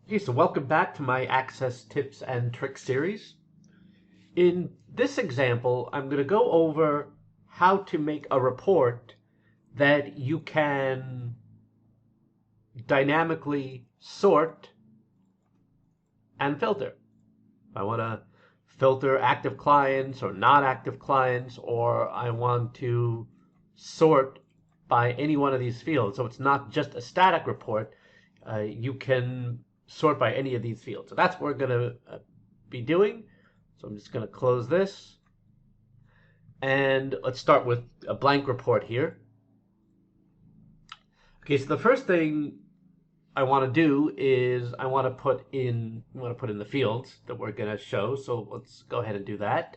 Okay, so welcome back to my Access Tips and Tricks series. In this example, I'm going to go over how to make a report that you can dynamically sort and filter. If I want to filter active clients or not active clients, or I want to sort by any one of these fields. So it's not just a static report. You can sort by any of these fields. So that's what we're going to be doing. So I'm just going to close this. And let's start with a blank report here. Okay, so the first thing I want to do is I want to put in the fields that we're going to show. So let's go ahead and do that.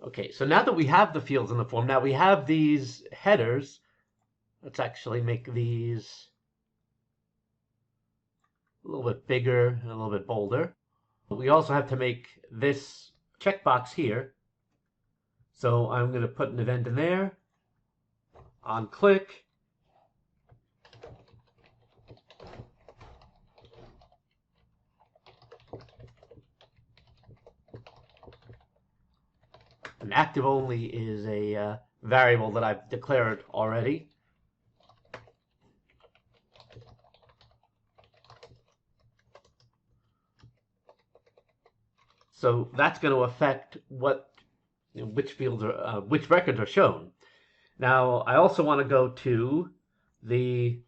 Okay, so now that we have the fields in the form, now we have these headers. Let's actually make these a little bit bigger and a little bit bolder. We also have to make this checkbox here. So I'm going to put an event in there on click. An active only is a variable that I've declared already. So that's going to affect which fields are which records are shown. Now I also want to go to the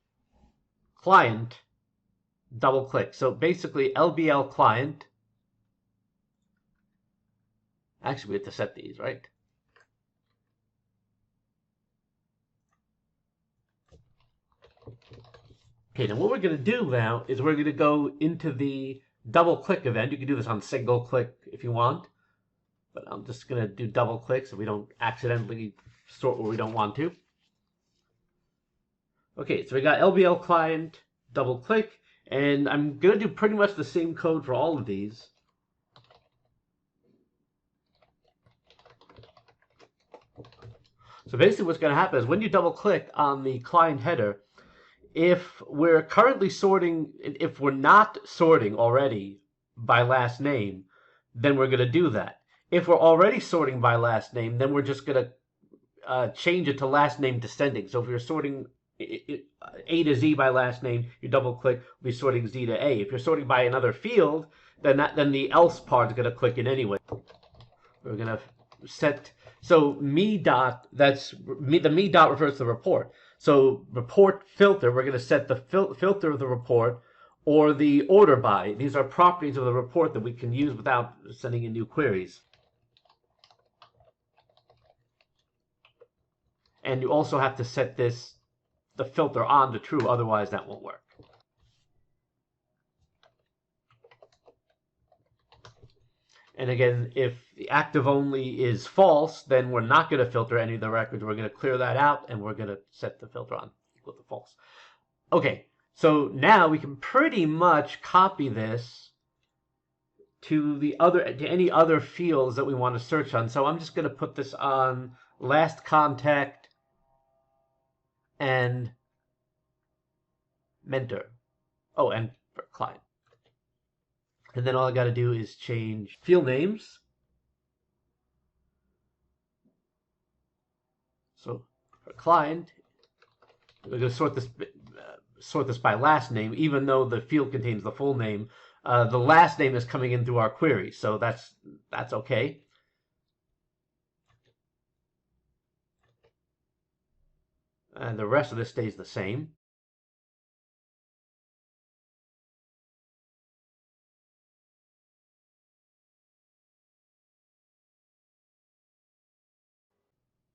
client, double click. So basically LBL client. Actually, we have to set these, right? Okay, now what we're going to do now is we're going to go into the double click event. You can do this on single click if you want, but I'm just going to do double click so we don't accidentally sort where we don't want to. Okay, so we got LBL client, double click, and I'm going to do pretty much the same code for all of these. So basically what's going to happen is when you double click on the client header, if we're currently sorting, if we're not sorting already by last name, then we're going to do that. If we're already sorting by last name, then we're just going to change it to last name descending. So if you're sorting A to Z by last name, you double click, we'll be sorting Z to A. If you're sorting by another field, then the else part is going to click in anyway. We're going to set, so me dot, that's me, the me dot refers to the report. So report filter, we're going to set the filter of the report or the order by. These are properties of the report that we can use without sending in new queries. And you also have to set the filter on to true, otherwise that won't work. And again, if the active only is false, then we're not going to filter any of the records. We're going to clear that out, and we're going to set the filter on equal to false. Okay, so now we can pretty much copy this to any other fields that we want to search on. So I'm just going to put this on last contact and mentor. Oh, and for client. And then all I got to do is change field names. So for client, we're going to sort this by last name, even though the field contains the full name. The last name is coming in through our query, so that's okay. And the rest of this stays the same.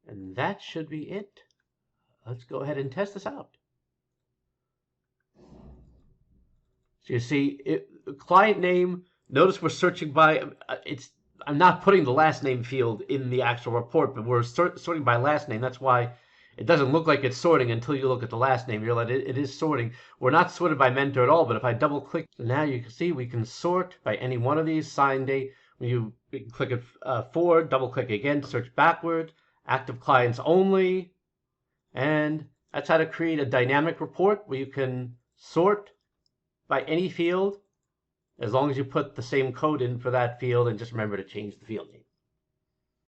And that should be it. Let's go ahead and test this out. So you see, client name, notice we're searching by, I'm not putting the last name field in the actual report, but we're sorting by last name. That's why it doesn't look like it's sorting until you look at the last name. You're like, it is sorting. We're not sorted by mentor at all, but if I double click, now you can see we can sort by any one of these, sign date. When you click it forward, double click again, search backward, active clients only, and that's how to create a dynamic report where you can sort by any field as long as you put the same code in for that field, and just remember to change the field name.